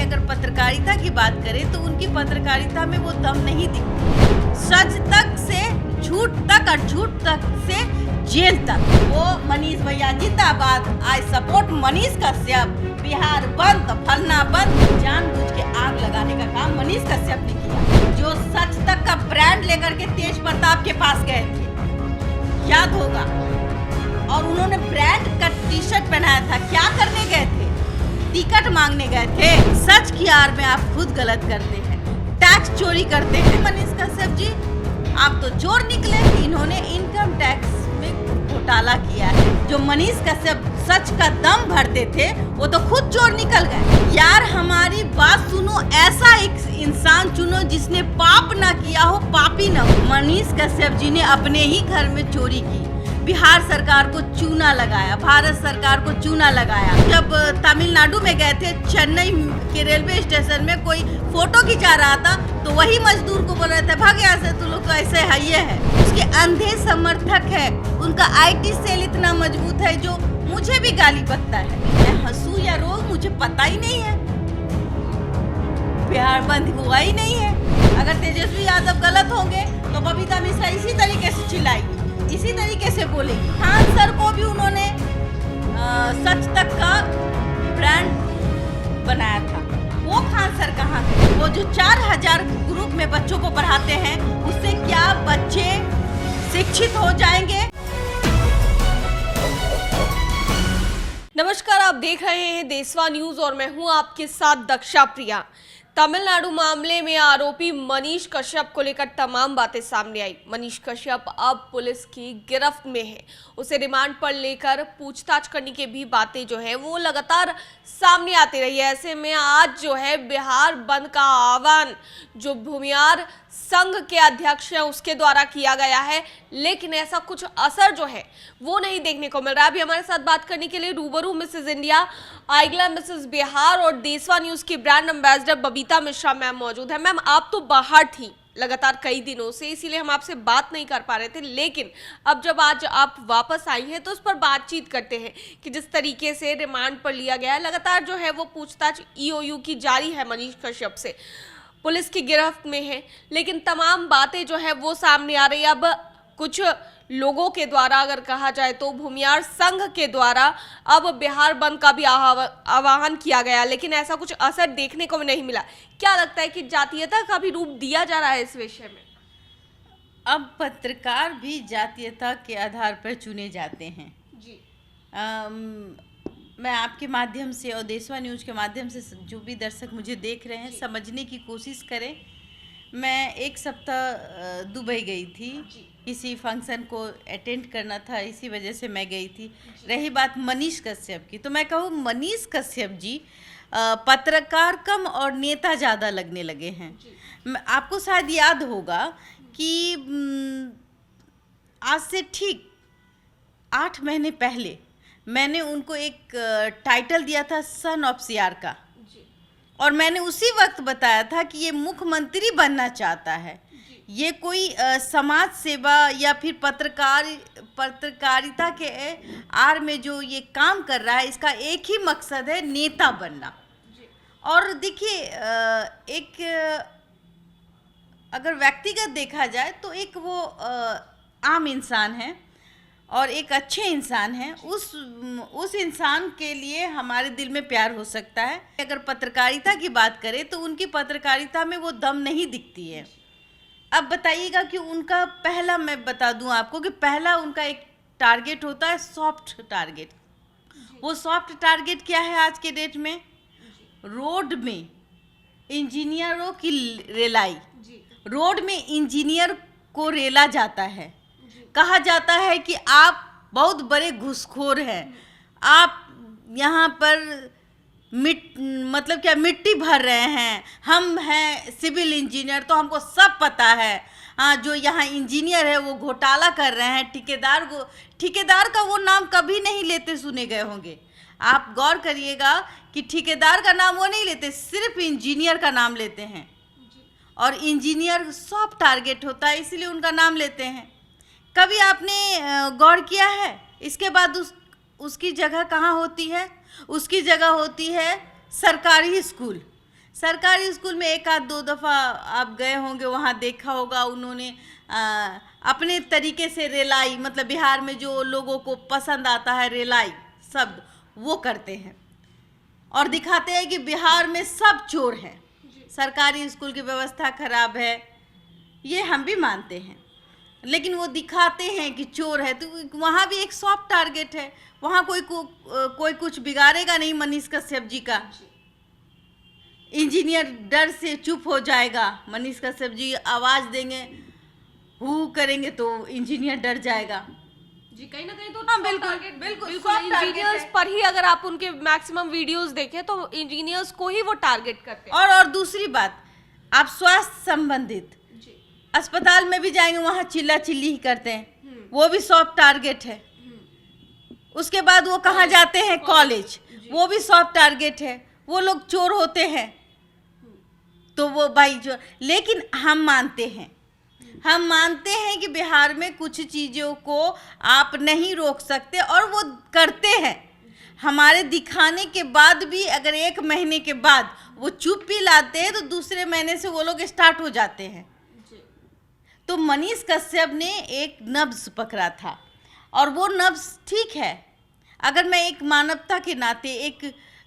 अगर पत्रकारिता की बात करें तो उनकी पत्रकारिता में वो दम नहीं दिखती। सच तक से झूठ तक और झूठ तक से जेल तक। वो मनीष भैया जिंदाबाद, आई सपोर्ट मनीष कश्यप, बिहार बंद तो फलना बंद। जानबूझ के आग लगाने का काम मनीष कश्यप ने किया। जो सच तक का ब्रांड लेकर के तेज प्रताप के पास गए थे, याद होगा, और उन्होंने ब्रांड का टी शर्ट पहनाया था। क्या करने गए थे? टिकट मांगने गए थे। सच की आड़ में आप खुद गलत करते हैं, टैक्स चोरी करते हैं। मनीष कश्यप जी, आप तो चोर निकले। इन्होंने इनकम टैक्स में घोटाला किया है। जो मनीष कश्यप सच का दम भरते थे, वो तो खुद चोर निकल गए। यार हमारी बात सुनो, ऐसा एक इंसान चुनो जिसने पाप ना किया हो, पापी ना हो। मनीष कश्यप जी ने अपने ही घर में चोरी की, बिहार सरकार को चूना लगाया, भारत सरकार को चूना लगाया। जब तमिलनाडु में गए थे, चेन्नई के रेलवे स्टेशन में कोई फोटो खिंचा रहा था, तो वही मजदूर को बोल रहे थे भाग यहाँ से, तू लोग तो ऐसे है ये है। उसके अंधे समर्थक है। उनका आईटी सेल इतना मजबूत है जो मुझे भी गाली बकता है। मैं हंसू या रो मुझे पता ही नहीं है। बिहार बंद हुआ ही नहीं है। अगर तेजस्वी यादव गलत होंगे तो बबीता मिश्रा इसी तरीके से चिल्लाएगी, इसी तरीके से बोलेगी। खान सर को भी उन्होंने सच तक का ब्रांड बनाया था। वो खान सर कहाँ थे? वो जो 4000 ग्रुप में बच्चों को पढ़ाते हैं, उससे क्या बच्चे शिक्षित हो जाएंगे? नमस्कार, आप देख रहे हैं देशवा न्यूज और मैं हूं आपके साथ दक्षा प्रिया। तमिलनाडु मामले में आरोपी मनीष कश्यप को लेकर तमाम बातें सामने आई। मनीष कश्यप अब पुलिस की गिरफ्त में है। उसे रिमांड पर लेकर पूछताछ करने की भी बातें जो है वो लगातार सामने आती रही है। ऐसे में आज जो है बिहार बंद का आह्वान जो भूमिहार संघ के अध्यक्ष हैं उसके द्वारा किया गया है, लेकिन ऐसा कुछ असर जो है वो नहीं देखने को मिल रहा है। अभी हमारे साथ बात करने के लिए रूबरू मिसेज इंडिया, आइगला मिसेज बिहार और देशवा न्यूज की brand ambassador Babita Mishra ma'am मौजूद है। मैम, आप तो बाहर थी लगातार कई दिनों से, इसीलिए हम आपसे बात नहीं कर पा रहे थे, लेकिन अब जब आज आप वापस आई हैं तो उस पर बातचीत करते हैं कि जिस तरीके से रिमांड पर लिया गया है, लगातार जो है वो पूछताछ ईओयू की जारी है मनीष कश्यप से, पुलिस की गिरफ्त में है, लेकिन तमाम बातें जो है वो सामने आ रही है। अब कुछ लोगों के द्वारा अगर कहा जाए तो भूमिहार संघ के द्वारा अब बिहार बंद का भी आह्वान किया गया, लेकिन ऐसा कुछ असर देखने को नहीं मिला। क्या लगता है कि जातीयता का भी रूप दिया जा रहा है इस विषय में? अब पत्रकार भी जातीयता के आधार पर चुने जाते हैं जी। मैं आपके माध्यम से और देशवा न्यूज के माध्यम से जो भी दर्शक मुझे देख रहे हैं समझने की कोशिश करें। मैं एक सप्ताह दुबई गई थी, किसी फंक्शन को अटेंड करना था, इसी वजह से मैं गई थी। रही बात मनीष कश्यप की, तो मैं कहूँ मनीष कश्यप जी पत्रकार कम और नेता ज़्यादा लगने लगे हैं। आपको शायद याद होगा कि आज से ठीक 8 महीने पहले मैंने उनको एक टाइटल दिया था सन ऑफ सीआर का, और मैंने उसी वक्त बताया था कि ये मुख्यमंत्री बनना चाहता है। ये कोई समाज सेवा या फिर पत्रकारिता के आड़ में जो ये काम कर रहा है, इसका एक ही मकसद है, नेता बनना। और देखिए, एक अगर व्यक्तिगत देखा जाए तो एक वो आम इंसान है और एक अच्छे इंसान हैं। उस इंसान के लिए हमारे दिल में प्यार हो सकता है। अगर पत्रकारिता की बात करें तो उनकी पत्रकारिता में वो दम नहीं दिखती है। अब बताइएगा कि उनका पहला, मैं बता दूं आपको कि पहला उनका एक टारगेट होता है सॉफ्ट टारगेट। वो सॉफ्ट टारगेट क्या है आज के डेट में? रोड में इंजीनियरों की रेलाई। रोड में इंजीनियर को रेला जाता है, कहा जाता है कि आप बहुत बड़े घूसखोर हैं, आप यहाँ पर मतलब क्या मिट्टी भर रहे हैं, हम हैं सिविल इंजीनियर तो हमको सब पता है। हाँ, जो यहाँ इंजीनियर है वो घोटाला कर रहे हैं। ठेकेदार का वो नाम कभी नहीं लेते सुने गए होंगे। आप गौर करिएगा कि ठेकेदार का नाम वो नहीं लेते, सिर्फ इंजीनियर का नाम लेते हैं, और इंजीनियर सॉफ्ट टारगेट होता है इसलिए उनका नाम लेते हैं। कभी आपने गौर किया है इसके बाद उसकी जगह कहाँ होती है? उसकी जगह होती है सरकारी स्कूल। सरकारी स्कूल में एक आध दो दफ़ा आप गए होंगे, वहाँ देखा होगा उन्होंने अपने तरीके से रेलाई, मतलब बिहार में जो लोगों को पसंद आता है रेलाई शब्द, वो करते हैं और दिखाते हैं कि बिहार में सब चोर हैं, सरकारी स्कूल की व्यवस्था खराब है, ये हम भी मानते हैं, लेकिन वो दिखाते हैं कि चोर है। तो वहाँ भी एक सॉफ्ट टारगेट है, वहाँ कोई कुछ बिगाड़ेगा नहीं मनीष कश्यप जी का। इंजीनियर डर से चुप हो जाएगा, मनीष कश्यप जी आवाज़ देंगे, हु करेंगे तो इंजीनियर डर जाएगा जी। कहीं ना कहीं तो हाँ, बिल्कुल इंजीनियर्स पर ही अगर आप उनके मैक्सिमम वीडियोस देखें तो इंजीनियर्स को ही वो टारगेट करते हैं। और दूसरी बात, आप स्वास्थ्य संबंधित अस्पताल में भी जाएंगे, वहाँ चिल्ला चिल्ली ही करते हैं, वो भी सॉफ्ट टारगेट है। उसके बाद वो कहाँ जाते हैं, कॉलेज, वो भी सॉफ्ट टारगेट है, वो लोग चोर होते हैं। तो वो भाई जो, लेकिन हम मानते हैं कि बिहार में कुछ चीज़ों को आप नहीं रोक सकते और वो करते हैं। हमारे दिखाने के बाद भी अगर 1 महीने के बाद वो चुप भी लाते हैं तो दूसरे महीने से वो लोग स्टार्ट हो जाते हैं। तो मनीष कश्यप ने एक नब्ज पकड़ा था और वो नब्ज ठीक है। अगर मैं एक मानवता के नाते,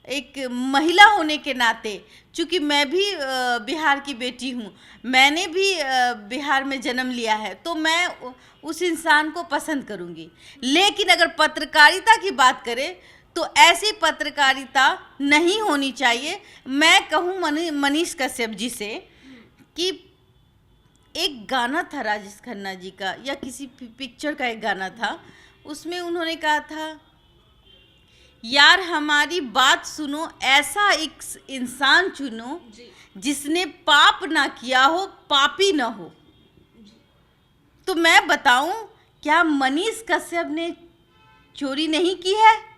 एक महिला होने के नाते, चूँकि मैं भी बिहार की बेटी हूँ, मैंने भी बिहार में जन्म लिया है, तो मैं उस इंसान को पसंद करूँगी। लेकिन अगर पत्रकारिता की बात करें तो ऐसी पत्रकारिता नहीं होनी चाहिए। मैं कहूँ मनीष कश्यप जी से कि एक गाना था राजेश खन्ना जी का या किसी पिक्चर का एक गाना था, उसमें उन्होंने कहा था, यार हमारी बात सुनो, ऐसा एक इंसान चुनो जिसने पाप ना किया हो, पापी ना हो। तो मैं बताऊं, क्या मनीष कश्यप ने चोरी नहीं की है?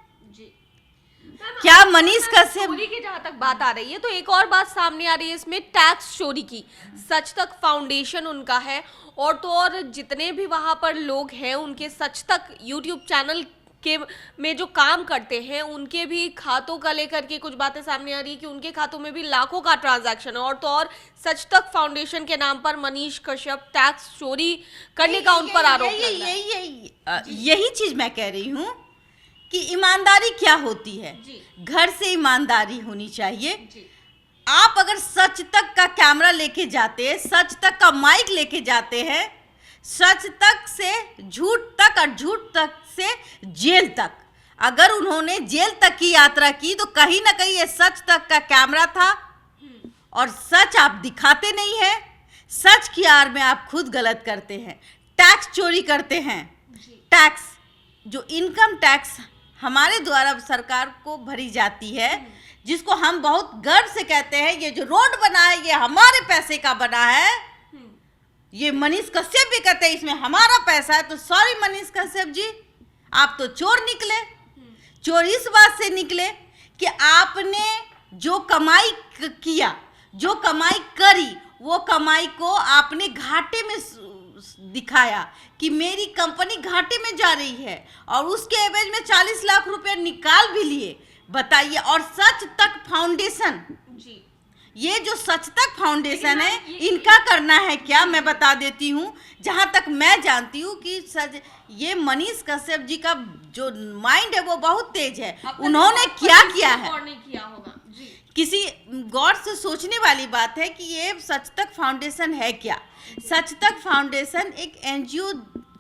क्या मनीष कश्यप चोरी की जहाँ तक बात आ रही है तो एक और बात सामने आ रही है इसमें, टैक्स चोरी की। सच तक फाउंडेशन उनका है और तो और जितने भी वहाँ पर लोग हैं उनके सच तक यूट्यूब चैनल के में जो काम करते हैं उनके भी खातों का लेकर के कुछ बातें सामने आ रही है कि उनके खातों में भी लाखों का ट्रांजैक्शन है। और तो और सच तक फाउंडेशन के नाम पर मनीष कश्यप टैक्स चोरी करने का उन पर आरोप लग रहा है। यही चीज मैं कह रही हूँ कि ईमानदारी क्या होती है। घर से ईमानदारी होनी चाहिए। आप अगर सच तक का कैमरा लेके जाते हैं, सच तक का माइक लेके जाते हैं, सच तक से झूठ तक और झूठ तक से जेल तक, अगर उन्होंने जेल तक की यात्रा की तो कहीं ना कहीं ये सच तक का कैमरा था और सच आप दिखाते नहीं हैं। सच की आड़ में आप खुद गलत करते हैं, टैक्स चोरी करते हैं। टैक्स जो इनकम टैक्स हमारे द्वारा सरकार को भरी जाती है, जिसको हम बहुत गर्व से कहते हैं ये जो रोड बना है ये हमारे पैसे का बना है, ये मनीष कश्यप भी कहते हैं इसमें हमारा पैसा है। तो सॉरी मनीष कश्यप जी, आप तो चोर निकले। चोर इस बात से निकले कि आपने जो कमाई किया, जो कमाई करी, वो कमाई को आपने घाटे में दिखाया कि मेरी कंपनी घाटे में जा रही है और उसके एवज में 40 लाख रुपए निकाल भी लिए। बताइए। और सच तक फाउंडेशन, ये जो सच तक फाउंडेशन है, इनका करना है क्या, मैं बता देती हूँ। जहाँ तक मैं जानती हूँ कि सच ये मनीष कश्यप जी का जो माइंड है वो बहुत तेज है। उन्होंने क्या किया है, किसी गौर से सोचने वाली बात है कि ये सच तक फाउंडेशन है क्या। सच तक फाउंडेशन एक एनजीओ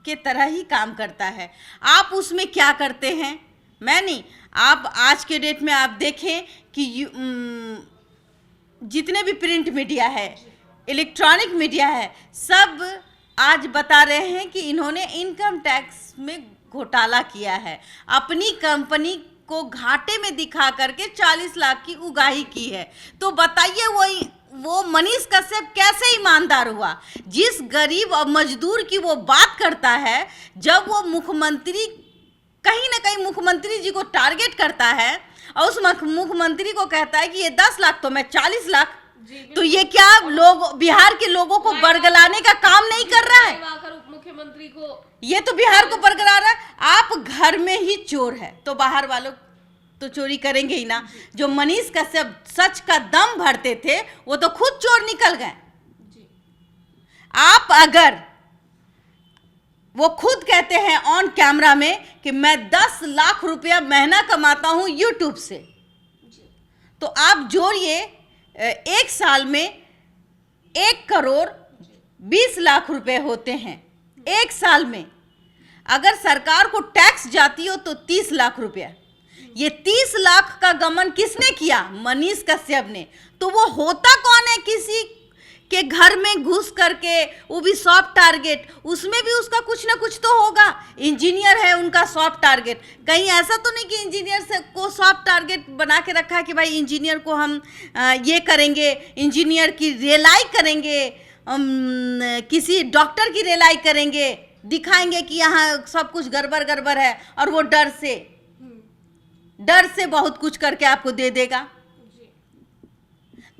के तरह ही काम करता है। आप उसमें क्या करते हैं, मैं नहीं, आप आज के डेट में आप देखें कि जितने भी प्रिंट मीडिया है, इलेक्ट्रॉनिक मीडिया है, सब आज बता रहे हैं कि इन्होंने इनकम टैक्स में घोटाला किया है। अपनी कंपनी को घाटे में दिखा करके 40 लाख की उगाही की है। तो बताइए वो मनीष कश्यप कैसे ईमानदार हुआ। जिस गरीब और मजदूर की वो बात करता है, जब वो मुख्यमंत्री कहीं ना कहीं मुख्यमंत्री जी को टारगेट करता है और उस मुख्यमंत्री को कहता है कि ये 10 लाख तो मैं 40 लाख, तो ये क्या लोग बिहार के लोगों को बरगलाने का काम नहीं कर रहा है। मुख्यमंत्री को ये तो बिहार को बरगला रहा है। आप घर में ही चोर है तो बाहर वालों तो चोरी करेंगे ही ना। जो मनीष कश्यप सच का दम भरते थे वो तो खुद चोर निकल गए। आप अगर, वो खुद कहते हैं ऑन कैमरा में कि मैं 10 लाख रुपया महीना कमाता हूं यूट्यूब से, तो आप जोड़िए एक साल में 1 करोड़ 20 लाख रुपए होते हैं एक साल में। अगर सरकार को टैक्स जाती हो तो 30 लाख रुपया। ये 30 लाख का गमन किसने किया? मनीष कश्यप ने। तो वो होता कौन है किसी के घर में घुस करके, वो भी सॉफ्ट टारगेट, उसमें भी उसका कुछ ना कुछ तो होगा। इंजीनियर है उनका सॉफ्ट टारगेट, कहीं ऐसा तो नहीं कि इंजीनियर से को सॉफ्ट टारगेट बना के रखा है कि भाई इंजीनियर को हम ये करेंगे, इंजीनियर की रेलाई करेंगे, किसी डॉक्टर की रेलाई करेंगे, दिखाएंगे कि यहाँ सब कुछ गड़बड़ है, और वो डर से बहुत कुछ करके आपको दे देगा।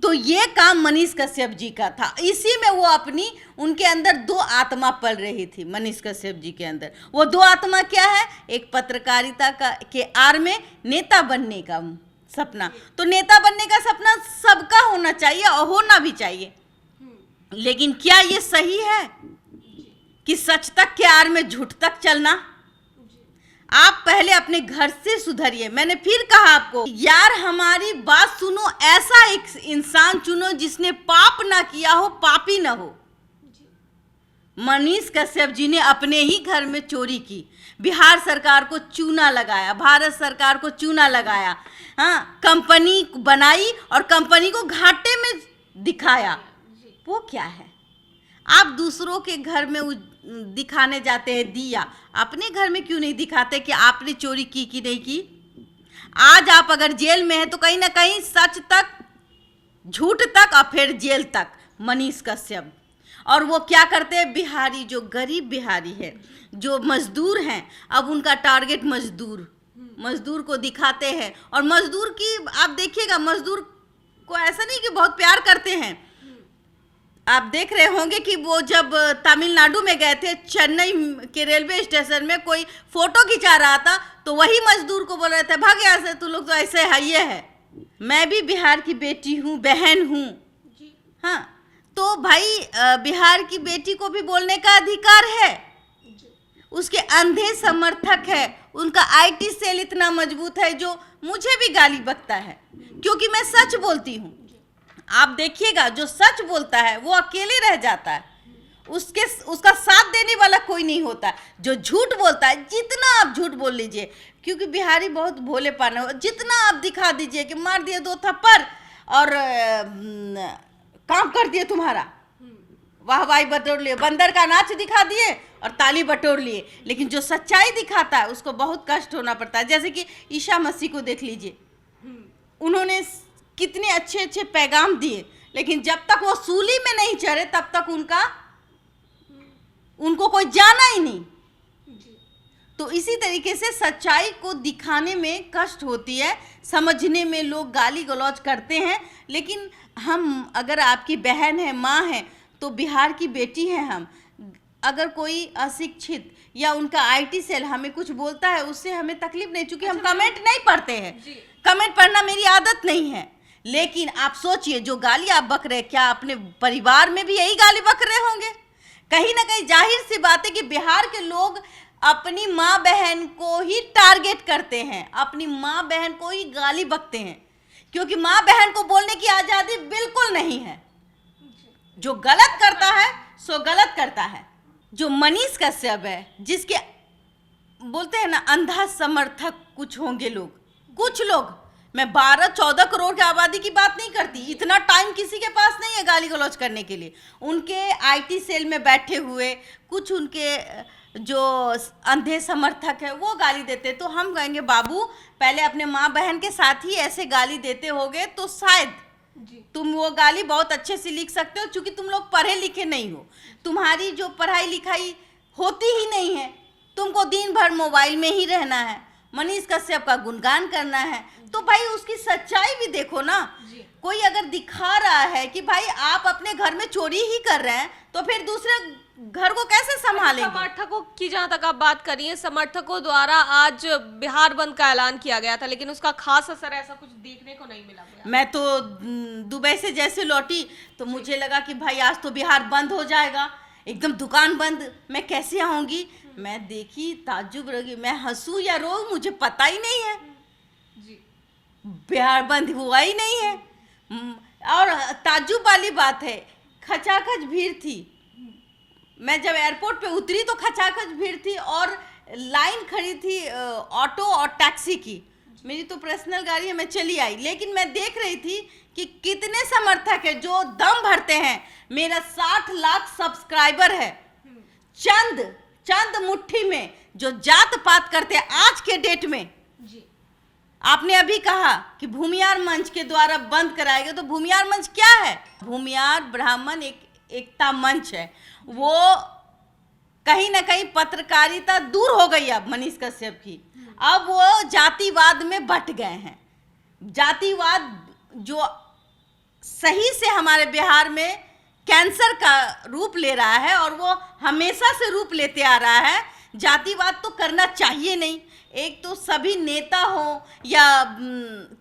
तो ये काम मनीष कश्यप जी का था। इसी में वो अपनी, उनके अंदर 2 आत्मा पल रही थी मनीष कश्यप जी के अंदर। वो 2 आत्मा क्या है? एक पत्रकारिता का के आड़ में नेता बनने का सपना। तो नेता बनने का सपना सबका होना चाहिए और होना भी चाहिए, लेकिन क्या ये सही है कि सच तक के आड़ में झूठ तक चलना? आप पहले अपने घर से सुधरिए। मैंने फिर कहा आपको, यार हमारी बात सुनो, ऐसा एक इंसान चुनो जिसने पाप ना किया हो, पापी ना हो। मनीष कश्यप जी ने अपने ही घर में चोरी की, बिहार सरकार को चूना लगाया, भारत सरकार को चूना लगाया, हाँ, कंपनी बनाई और कंपनी को घाटे में दिखाया। वो क्या है? आप दूसरों के घर में दिखाने जाते हैं दिया, अपने घर में क्यों नहीं दिखाते कि आपने चोरी की कि नहीं की? आज आप अगर जेल में हैं तो कहीं ना कहीं सच तक, झूठ तक और फिर जेल तक मनीष कश्यप। और वो क्या करते हैं? बिहारी, जो गरीब बिहारी है, जो मजदूर हैं, अब उनका टारगेट मजदूर को दिखाते हैं। और मजदूर की आप देखिएगा, मजदूर को ऐसा नहीं कि बहुत प्यार करते हैं। आप देख रहे होंगे कि वो जब तमिलनाडु में गए थे, चेन्नई के रेलवे स्टेशन में कोई फोटो खिंचा रहा था, तो वही मजदूर को बोल रहे थे, भाग यहाँ से, तू लोग तो ऐसे है, ये है। मैं भी बिहार की बेटी हूँ, बहन हूँ, हाँ, तो भाई बिहार की बेटी को भी बोलने का अधिकार है। उसके अंधे समर्थक है, उनका आईटी सेल इतना मजबूत है जो मुझे भी गाली बकता है, क्योंकि मैं सच बोलती हूँ। आप देखिएगा, जो सच बोलता है वो अकेले रह जाता है, उसका साथ देने वाला कोई नहीं होता। जो झूठ बोलता है, जितना आप झूठ बोल लीजिए, क्योंकि बिहारी बहुत भोले पाने हो, जितना आप दिखा दीजिए कि मार दिए 2 थप्पड़ और काम कर दिए तुम्हारा, वाहवाही बटोर लिए, बंदर का नाच दिखा दिए और ताली बटोर लिए, लेकिन जो सच्चाई दिखाता है उसको बहुत कष्ट होना पड़ता है। जैसे कि ईसा मसीह को देख लीजिए, उन्होंने कितने अच्छे अच्छे पैगाम दिए, लेकिन जब तक वो सूली में नहीं चढ़े तब तक उनको कोई जाना ही नहीं। तो इसी तरीके से सच्चाई को दिखाने में कष्ट होती है, समझने में लोग गाली गलौज करते हैं। लेकिन हम, अगर आपकी बहन है, माँ है, तो बिहार की बेटी है हम, अगर कोई अशिक्षित या उनका आईटी सेल हमें कुछ बोलता है, उससे हमें तकलीफ नहीं, चूंकि हम कमेंट नहीं पढ़ते हैं, कमेंट पढ़ना मेरी आदत नहीं है। लेकिन आप सोचिए, जो गाली आप बक रहे, क्या अपने परिवार में भी यही गाली बक रहे होंगे? कहीं ना कहीं जाहिर सी बात है कि बिहार के लोग अपनी माँ बहन को ही टारगेट करते हैं, अपनी माँ बहन को ही गाली बकते हैं, क्योंकि माँ बहन को बोलने की आज़ादी बिल्कुल नहीं है। जो गलत करता है सो गलत करता है। जो मनीष कश्यप है, जिसके बोलते हैं ना अंधा समर्थक कुछ होंगे लोग, कुछ लोग, मैं 12-14 करोड़ की आबादी की बात नहीं करती, इतना टाइम किसी के पास नहीं है गाली गलौज करने के लिए। उनके आईटी सेल में बैठे हुए कुछ उनके जो अंधे समर्थक है वो गाली देते, तो हम कहेंगे बाबू पहले अपने माँ बहन के साथ ही ऐसे गाली देते होगे तो शायद तुम वो गाली बहुत अच्छे से लिख सकते हो, क्योंकि तुम लोग पढ़े लिखे नहीं हो, तुम्हारी जो पढ़ाई लिखाई होती ही नहीं है, तुमको दिन भर मोबाइल में ही रहना है, मनीष कश्यप का गुणगान करना है। तो भाई उसकी सच्चाई भी देखो ना। कोई अगर दिखा रहा है कि भाई आप अपने घर में चोरी ही कर रहे हैं, तो फिर दूसरे घर को कैसे संभालेंगे? समर्थकों की जहां तक आप बात करिए, समर्थकों द्वारा आज बिहार बंद का ऐलान किया गया था, लेकिन उसका खास असर ऐसा कुछ देखने को नहीं मिला। मैं तो दुबई से जैसे लौटी तो मुझे लगा कि भाई आज तो बिहार बंद हो जाएगा, एकदम दुकान बंद, मैं कैसे आऊंगी। मैं देखी, ताज्जुब रही, मैं हंसूं या रो मुझे पता ही नहीं है। बिहार बंद हुआ ही नहीं है। और ताज्जुब वाली बात है, खचाखच भीड़ थी। मैं जब एयरपोर्ट पे उतरी तो खचाखच भीड़ थी और लाइन खड़ी थी ऑटो और टैक्सी की। मेरी तो पर्सनल गाड़ी है, मैं चली आई, लेकिन मैं देख रही थी कि कितने समर्थक है जो दम भरते हैं। मेरा 60 लाख सब्सक्राइबर है। चंद मुट्ठी में जो जात पात करते हैं आज के डेट में। आपने अभी कहा कि भूमियार मंच के द्वारा बंद कराएगा, तो भूमियार मंच क्या है? भूमियार ब्राह्मण एकता मंच है। वो कहीं ना कहीं पत्रकारिता दूर हो गई अब मनीष कश्यप की। अब वो जातिवाद में बट गए हैं। जातिवाद जो सही से हमारे बिहार में कैंसर का रूप ले रहा है और वो हमेशा से रूप लेते आ रहा है। जातिवाद तो करना चाहिए नहीं। एक तो सभी नेता हो या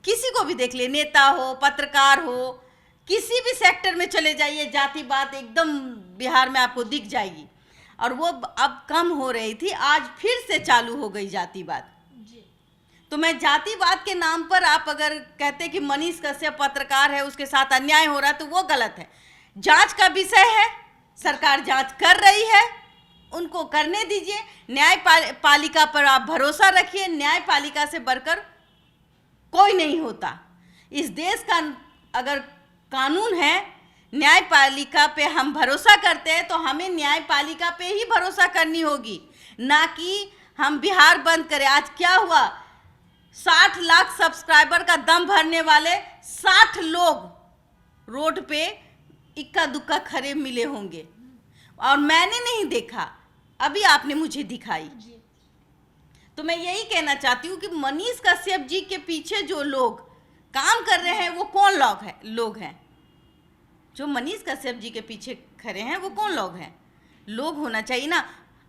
किसी को भी देख ले, नेता हो, पत्रकार हो, किसी भी सेक्टर में चले जाइए, जातिवाद एकदम बिहार में आपको दिख जाएगी। और वो अब कम हो रही थी, आज फिर से चालू हो गई जातिवाद। तो मैं जातिवाद के नाम पर आप अगर कहते कि मनीष कश्यप पत्रकार है, उसके साथ अन्याय हो रहा है, तो वो गलत है। जांच का विषय है, सरकार जांच कर रही है, उनको करने दीजिए। न्यायपालिका पर आप भरोसा रखिए। न्यायपालिका से बढ़कर कोई नहीं होता। इस देश का अगर कानून है, न्यायपालिका पे हम भरोसा करते हैं, तो हमें न्यायपालिका पे ही भरोसा करनी होगी, ना कि हम बिहार बंद करें। आज क्या हुआ? 60 लाख सब्सक्राइबर का दम भरने वाले 60 लोग रोड पे इक्का दुक्का खड़े मिले होंगे और मैंने नहीं देखा, अभी आपने मुझे दिखाई। तो मैं यही कहना चाहती हूँ कि मनीष कश्यप जी के पीछे जो लोग काम कर रहे हैं वो कौन लोग हैं? जो मनीष कश्यप जी के पीछे खड़े हैं वो कौन लोग हैं? लोग होना चाहिए ना।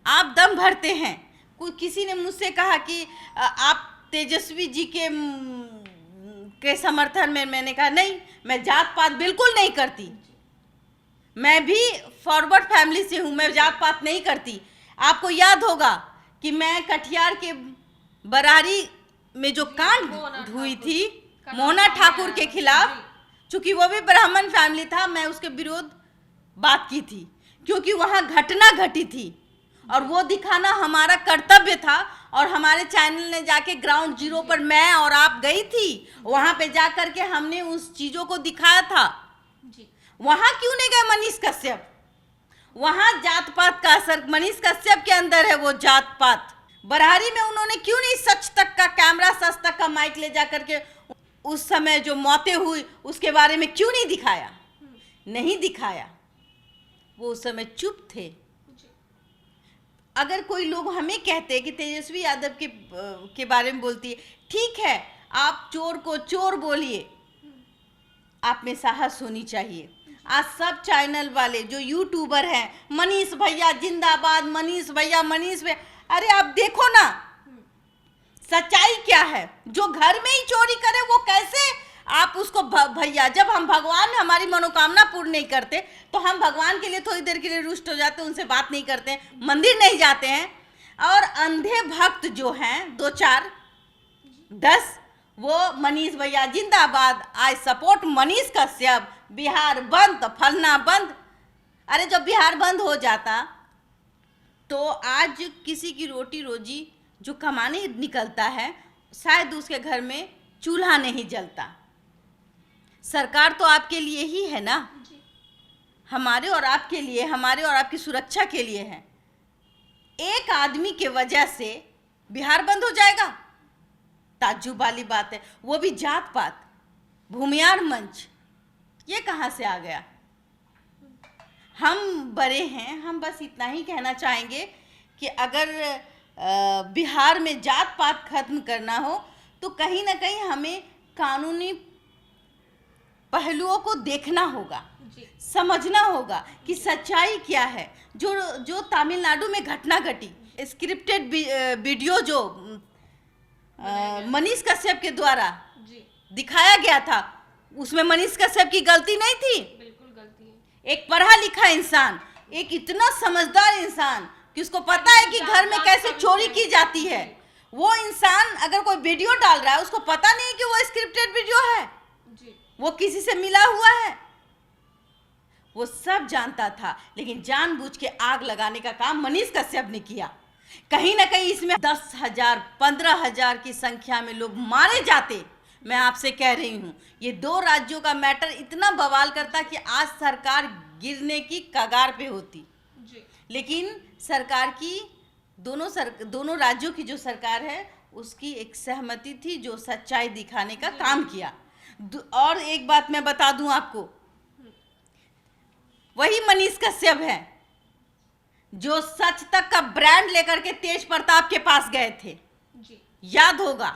आप दम भरते हैं। कोई किसी ने मुझसे कहा कि आप तेजस्वी जी के समर्थन में। मैंने कहा नहीं, मैं जात पात बिल्कुल नहीं करती। मैं भी फॉरवर्ड फैमिली से हूँ, मैं जात पात नहीं करती। आपको याद होगा कि मैं कटिहार के बरारी में जो कांड हुई थी मोहना ठाकुर के खिलाफ, चूंकि वो भी ब्राह्मण फैमिली था, मैं उसके विरोध बात की थी, क्योंकि वहां घटना घटी थी और वो दिखाना हमारा कर्तव्य था। और हमारे चैनल ने जाके ग्राउंड जीरो पर मैं और आप गई थी, वहां पे जाकर के हमने उस चीजों को दिखाया था। वहां क्यों नहीं गए मनीष कश्यप? वहां जात पात का असर मनीष कश्यप के अंदर है, वो जात पात। बरारी में उन्होंने क्यों नहीं सच तक का कैमरा, सच तक का माइक ले जा करके उस समय जो मौतें हुई उसके बारे में क्यों नहीं दिखाया? नहीं दिखाया। वो उस समय चुप थे। अगर कोई लोग हमें कहते हैं कि तेजस्वी यादव के बारे में बोलती है, ठीक है, आप चोर को चोर बोलिए, आप में साहस होनी चाहिए। आज सब चैनल वाले जो यूट्यूबर हैं, मनीष भैया जिंदाबाद, मनीष भैया, अरे आप देखो ना सच्चाई क्या है। जो घर में ही चोरी करे वो कैसे आप उसको भैया? जब हम भगवान हमारी मनोकामना पूर्ण नहीं करते तो हम भगवान के लिए थोड़ी देर के लिए रुष्ट हो जाते हैं, उनसे बात नहीं करते हैं, मंदिर नहीं जाते हैं। और अंधे भक्त जो हैं 2 4 10, वो मनीष भैया जिंदाबाद, आई सपोर्ट मनीष कश्यप, बिहार बंद तो फलना बंद। अरे जब बिहार बंद हो जाता तो आज किसी की रोटी रोजी जो कमाने निकलता है, शायद उसके घर में चूल्हा नहीं जलता। सरकार तो आपके लिए ही है ना, हमारे और आपके लिए, हमारे और आपकी सुरक्षा के लिए है। एक आदमी के वजह से बिहार बंद हो जाएगा? ताज्जुब वाली बात है। वो भी जात पात, भूमियार मंच, ये कहाँ से आ गया? हम बड़े हैं, हम बस इतना ही कहना चाहेंगे कि अगर बिहार में जात पात खत्म करना हो तो कहीं ना कहीं हमें कानूनी पहलुओं को देखना होगा, समझना होगा कि सच्चाई क्या है। जो तमिलनाडु में घटना घटी, स्क्रिप्टेड वीडियो जो मनीष कश्यप के द्वारा दिखाया गया था, उसमें मनीष कश्यप की गलती नहीं थी। बिल्कुल गलती है। एक पढ़ा लिखा इंसान, एक इतना समझदार इंसान कि उसको पता है कि घर में कैसे चोरी की जाती है, वो इंसान अगर कोई वीडियो डाल रहा है, उसको पता नहीं कि वो स्क्रिप्टेड वीडियो है, वो किसी से मिला हुआ है, वो सब जानता था। लेकिन जानबूझ के आग लगाने का काम मनीष कश्यप ने किया। कहीं ना कहीं इसमें 10,000 15,000 की संख्या में लोग मारे जाते। मैं आपसे कह रही हूँ, ये 2 राज्यों का मैटर इतना बवाल करता कि आज सरकार गिरने की कगार पे होती। लेकिन सरकार की दोनों राज्यों की जो सरकार है, उसकी एक सहमति थी जो सच्चाई दिखाने का काम किया। और एक बात मैं बता दूं आपको, वही मनीष कश्यप है जो सच तक का ब्रांड लेकर के तेज प्रताप के पास गए थे, याद होगा।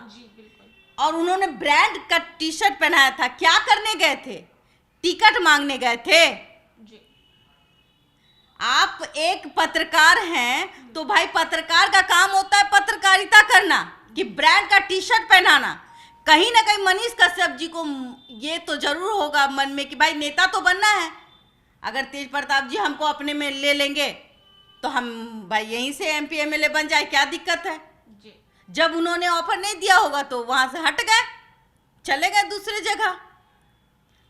और उन्होंने ब्रांड का टी शर्ट पहनाया था। क्या करने गए थे? टिकट मांगने गए थे। आप एक पत्रकार हैं तो भाई पत्रकार का काम होता है पत्रकारिता करना, कि ब्रांड का टी शर्ट पहनाना। कहीं ना कहीं मनीष कश्यप जी को ये तो जरूर होगा मन में कि भाई नेता तो बनना है, अगर तेज प्रताप जी हमको अपने में ले लेंगे तो हम भाई यहीं से एमपी एमएलए बन जाए, क्या दिक्कत है। जब उन्होंने ऑफर नहीं दिया होगा तो वहां से हट गए, चले गए दूसरी जगह।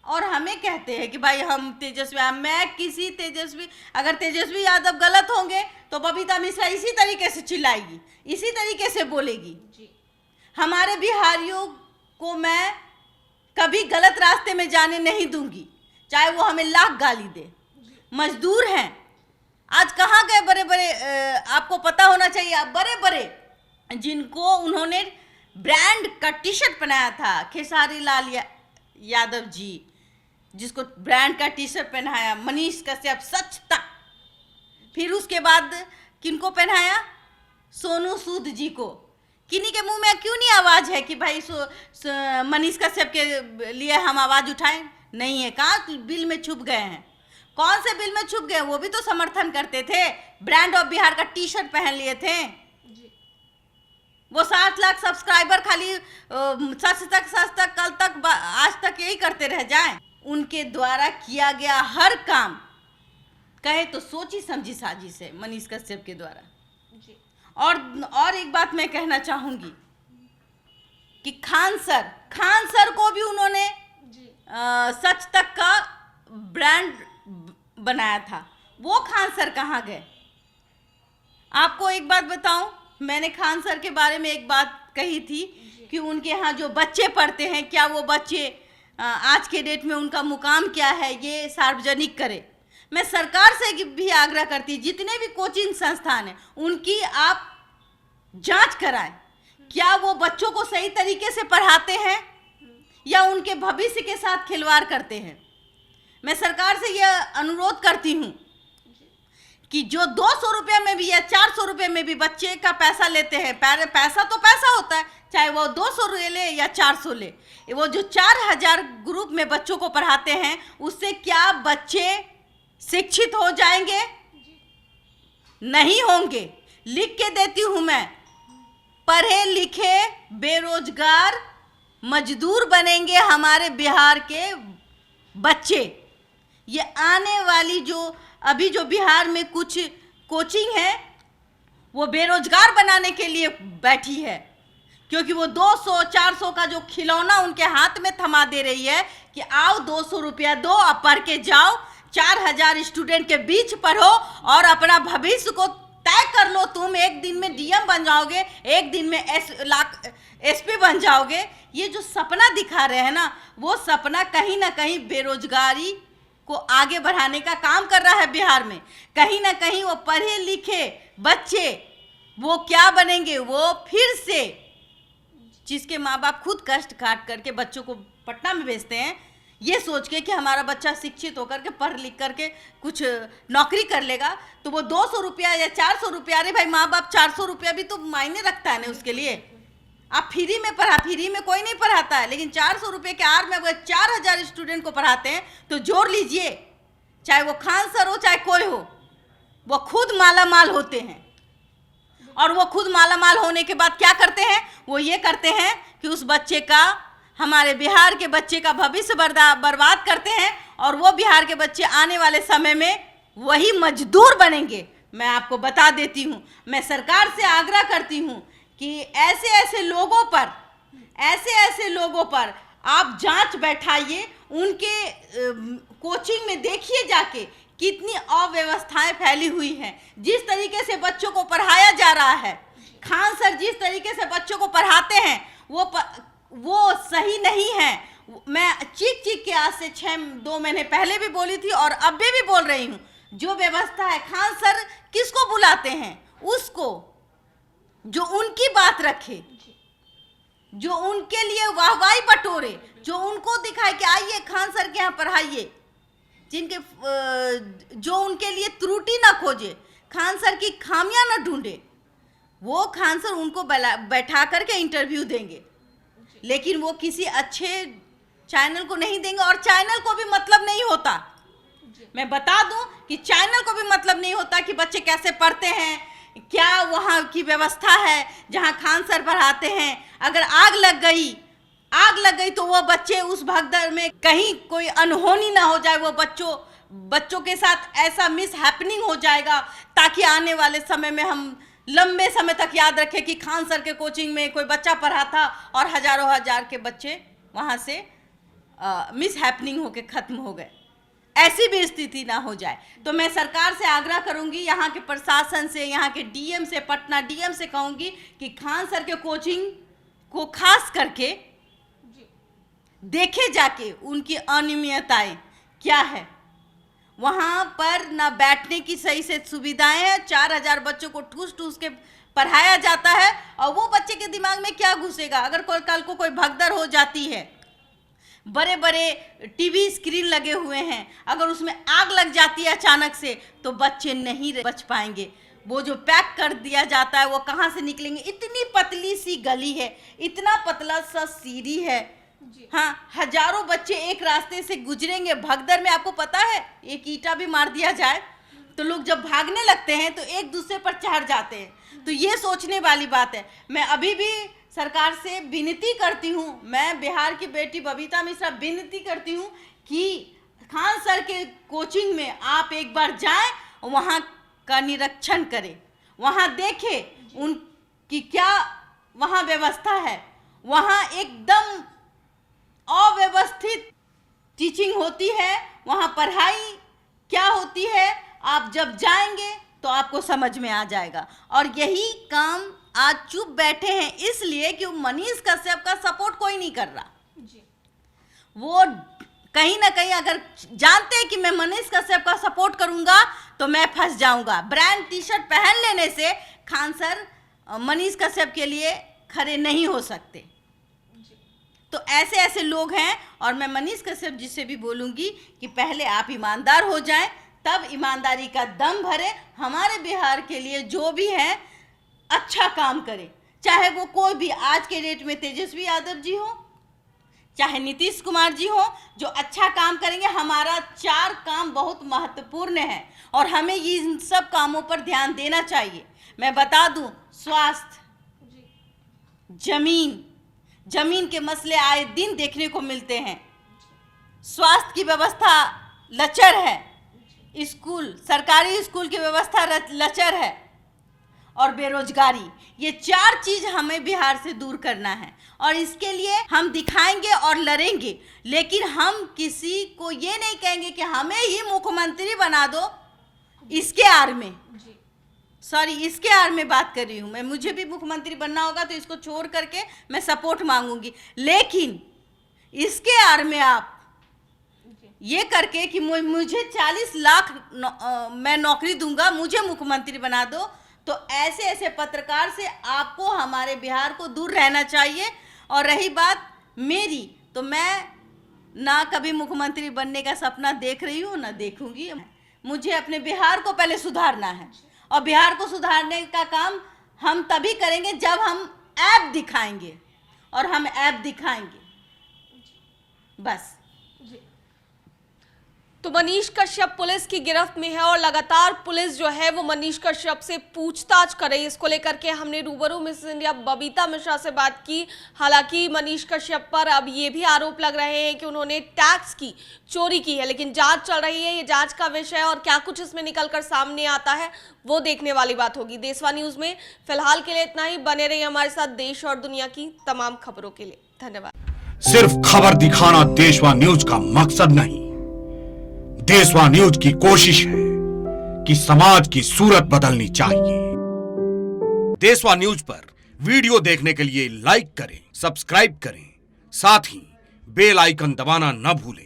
और हमें कहते हैं कि भाई हम तेजस्वी, मैं किसी तेजस्वी, अगर तेजस्वी यादव गलत होंगे तो बबीता मिश्रा इसी तरीके से चिल्लाएगी, इसी तरीके से बोलेगी। हमारे बिहारियों को मैं कभी गलत रास्ते में जाने नहीं दूंगी, चाहे वो हमें लाख गाली दे। मजदूर हैं, आज कहाँ गए बड़े बड़े, आपको पता होना चाहिए, आप बड़े बड़े जिनको उन्होंने ब्रांड का टी शर्ट पहनाया था, खेसारी लाल यादव जी जिसको ब्रांड का टी शर्ट पहनाया, मनीष कश्यप सच तक। फिर उसके बाद किनको पहनाया? सोनू सूद जी को। किन्हीं के मुंह में क्यों नहीं आवाज है कि भाई मनीष कश्यप के लिए हम आवाज उठाएं? नहीं है। कहाँ बिल में छुप गए हैं? कौन से बिल में छुप गए? वो भी तो समर्थन करते थे, ब्रांड ऑफ बिहार का टी शर्ट पहन लिए थे। वो 7 लाख सब्सक्राइबर खाली सच तक कल तक आज तक यही करते रह जाएं। उनके द्वारा किया गया हर काम कहे तो सोची समझी साजिश है मनीष कश्यप के द्वारा। और एक बात मैं कहना चाहूंगी कि खान सर को भी उन्होंने सच तक का ब्रांड बनाया था। वो खान सर कहाँ गए? आपको एक बात बताऊं, मैंने खान सर के बारे में एक बात कही थी कि उनके यहाँ जो बच्चे पढ़ते हैं, क्या वो बच्चे आज के डेट में उनका मुकाम क्या है ये सार्वजनिक करे। मैं सरकार से भी आग्रह करती, जितने भी कोचिंग संस्थान हैं उनकी आप जांच कराएं, क्या वो बच्चों को सही तरीके से पढ़ाते हैं या उनके भविष्य के साथ खिलवाड़ करते हैं। मैं सरकार से यह अनुरोध करती हूँ कि जो 200 रुपये में भी या 400 रुपये में भी बच्चे का पैसा लेते हैं, पैसा तो पैसा होता है, चाहे वो 200 ले या 400 ले, वो जो 4,000 ग्रुप में बच्चों को पढ़ाते हैं, उससे क्या बच्चे शिक्षित हो जाएंगे? नहीं होंगे। लिख के देती हूँ मैं, पढ़े लिखे बेरोजगार मजदूर बनेंगे हमारे बिहार के बच्चे। ये आने वाली जो अभी जो बिहार में कुछ कोचिंग है वो बेरोजगार बनाने के लिए बैठी है, क्योंकि वो 200-400 का जो खिलौना उनके हाथ में थमा दे रही है कि आओ 200 रुपया दो, अब पढ़ के जाओ, 4,000 स्टूडेंट के बीच पढ़ो और अपना भविष्य को तय कर लो। तुम एक दिन में डीएम बन जाओगे, एक दिन में एसपी बन जाओगे। ये जो सपना दिखा रहे हैं ना, वो सपना कहीं ना कहीं बेरोजगारी को आगे बढ़ाने का काम कर रहा है बिहार में। कहीं ना कहीं वो पढ़े लिखे बच्चे वो क्या बनेंगे? वो फिर से, जिसके माँ बाप खुद कष्ट काट करके बच्चों को पटना में भेजते हैं, ये सोच के कि हमारा बच्चा शिक्षित होकर के पढ़ लिख करके कुछ नौकरी कर लेगा, तो वो 200 रुपया या 400 रुपया, अरे भाई माँ बाप 400 रुपया भी तो मायने रखता है ना उसके लिए। आप फ्री में पढ़ा, फ्री में कोई नहीं पढ़ाता है, लेकिन 400 रुपये के आड़ में अगर 4000 स्टूडेंट को पढ़ाते हैं तो जोड़ लीजिए, चाहे वो खान सर हो चाहे कोई हो, वो खुद माला माल होते हैं। और वो खुद माला माल होने के बाद क्या करते हैं, वो ये करते हैं कि उस बच्चे का, हमारे बिहार के बच्चे का भविष्य बर्बाद करते हैं, और वो बिहार के बच्चे आने वाले समय में वही मजदूर बनेंगे। मैं आपको बता देती हूँ, मैं सरकार से आग्रह करती हूँ कि ऐसे ऐसे लोगों पर आप जांच बैठाइए, उनके कोचिंग में देखिए जाके कितनी अव्यवस्थाएं फैली हुई हैं। जिस तरीके से बच्चों को पढ़ाया जा रहा है, खान सर जिस तरीके से बच्चों को पढ़ाते हैं वो सही नहीं है। मैं चीख के आज से 2 महीने पहले भी बोली थी और अब भी बोल रही हूँ, जो व्यवस्था है, खान सर किसको बुलाते हैं, उसको जो उनकी बात रखे, जो उनके लिए वाहवाही बटोरे, जो उनको दिखाए कि आइए खान सर के यहाँ पढ़ाइए, जो उनके लिए त्रुटि ना खोजे, खान सर की खामियां ना ढूंढे, वो खान सर उनको बैठा करके इंटरव्यू देंगे। लेकिन वो किसी अच्छे चैनल को नहीं देंगे, और चैनल को भी मतलब नहीं होता। मैं बता दूं कि चैनल को भी मतलब नहीं होता कि बच्चे कैसे पढ़ते हैं, क्या वहाँ की व्यवस्था है जहाँ खान सर पढ़ाते हैं। अगर आग लग गई तो वो बच्चे उस भगदड़ में कहीं कोई अनहोनी ना हो जाए, वो बच्चों के साथ ऐसा मिस हैपनिंग हो जाएगा, ताकि आने वाले समय में हम लंबे समय तक याद रखें कि खान सर के कोचिंग में कोई बच्चा पढ़ा था और हजारों हजार के बच्चे वहाँ से मिस हैपनिंग होके खत्म हो गए। ऐसी भी स्थिति ना हो जाए। तो मैं सरकार से आग्रह करूंगी, यहाँ के प्रशासन से, यहाँ के डीएम से, पटना डीएम से कहूंगी कि खान सर के कोचिंग को खास करके देखे जाके उनकी अनियमितताएं क्या है। वहाँ पर ना बैठने की सही से सुविधाएं हैं, 4000 बच्चों को ठूस के पढ़ाया जाता है, और वो बच्चे के दिमाग में क्या घुसेगा। अगर कल को कोई भगदड़ हो जाती है, बड़े बड़े टीवी स्क्रीन लगे हुए हैं, अगर उसमें आग लग जाती है अचानक से, तो बच्चे नहीं बच पाएंगे। वो जो पैक कर दिया जाता है वो कहाँ से निकलेंगे। इतनी पतली सी गली है, इतना पतला सा सीढ़ी है, हाँ, हजारों बच्चे एक रास्ते से गुजरेंगे। भगदड़ में आपको पता है, एक ईंटा भी मार दिया जाए तो लोग जब भागने लगते हैं तो एक दूसरे पर चढ़ जाते हैं। तो ये सोचने वाली बात है। मैं अभी भी सरकार से विनती करती हूँ, मैं बिहार की बेटी बबीता मिश्रा विनती करती हूँ कि खान सर के कोचिंग में आप एक बार जाएं, वहाँ का निरीक्षण करें, वहाँ देखें उनकी क्या वहाँ व्यवस्था है। वहाँ एकदम अव्यवस्थित टीचिंग होती है, वहाँ पढ़ाई क्या होती है, आप जब जाएंगे तो आपको समझ में आ जाएगा। और यही काम आज चुप बैठे हैं इसलिए कि मनीष कश्यप का सपोर्ट कोई नहीं कर रहा। वो कहीं ना कहीं अगर जानते हैं कि मैं मनीष कश्यप का सपोर्ट करूंगा तो मैं फंस जाऊंगा। ब्रांड टी शर्ट पहन लेने से खान सर मनीष कश्यप के लिए खड़े नहीं हो सकते। तो ऐसे लोग हैं, और मैं मनीष कश्यप जी से भी बोलूंगी कि पहले आप ईमानदार हो जाएं, तब ईमानदारी का दम भरे, हमारे बिहार के लिए जो भी है अच्छा काम करें। चाहे वो कोई भी, आज के डेट में तेजस्वी यादव जी हो, चाहे नीतीश कुमार जी हो, जो अच्छा काम करेंगे। हमारा 4 काम बहुत महत्वपूर्ण है और हमें इन सब कामों पर ध्यान देना चाहिए। मैं बता दूं, स्वास्थ्य, जमीन के मसले आए दिन देखने को मिलते हैं। स्वास्थ्य की व्यवस्था लचर है, सरकारी स्कूल की व्यवस्था लचर है, और बेरोजगारी, ये 4 चीज हमें बिहार से दूर करना है। और इसके लिए हम दिखाएंगे और लड़ेंगे, लेकिन हम किसी को ये नहीं कहेंगे कि हमें ही मुख्यमंत्री बना दो। इसके आड़ में इसके आड़ में बात कर रही हूँ मैं। मुझे भी मुख्यमंत्री बनना होगा तो इसको छोड़ करके मैं सपोर्ट मांगूंगी, लेकिन इसके आड़ में आप ये करके कि मुझे 40 लाख मैं नौकरी दूंगा, मुझे मुख्यमंत्री बना दो, तो ऐसे पत्रकार से आपको हमारे बिहार को दूर रहना चाहिए। और रही बात मेरी, तो मैं ना कभी मुख्यमंत्री बनने का सपना देख रही हूँ ना देखूंगी। मुझे अपने बिहार को पहले सुधारना है, और बिहार को सुधारने का काम हम तभी करेंगे जब हम ऐप दिखाएंगे और हम ऐप दिखाएंगे बस। तो मनीष कश्यप पुलिस की गिरफ्त में है और लगातार पुलिस जो है वो मनीष कश्यप से पूछताछ कर रही है। इसको लेकर के हमने रूबरू मिस इंडिया बबीता मिश्रा से बात की। हालांकि मनीष कश्यप पर अब ये भी आरोप लग रहे हैं कि उन्होंने टैक्स की चोरी की है, लेकिन जांच चल रही है। ये जांच का विषय और क्या कुछ इसमें निकलकर सामने आता है वो देखने वाली बात होगी। देशवा न्यूज में फिलहाल के लिए इतना ही। बने रहिए हमारे साथ देश और दुनिया की तमाम खबरों के लिए। धन्यवाद। सिर्फ खबर दिखाना देशवा न्यूज का मकसद नहीं, देशवा न्यूज की कोशिश है कि समाज की सूरत बदलनी चाहिए। देशवा न्यूज पर वीडियो देखने के लिए लाइक करें, सब्सक्राइब करें, साथ ही बेल आइकन दबाना न भूलें।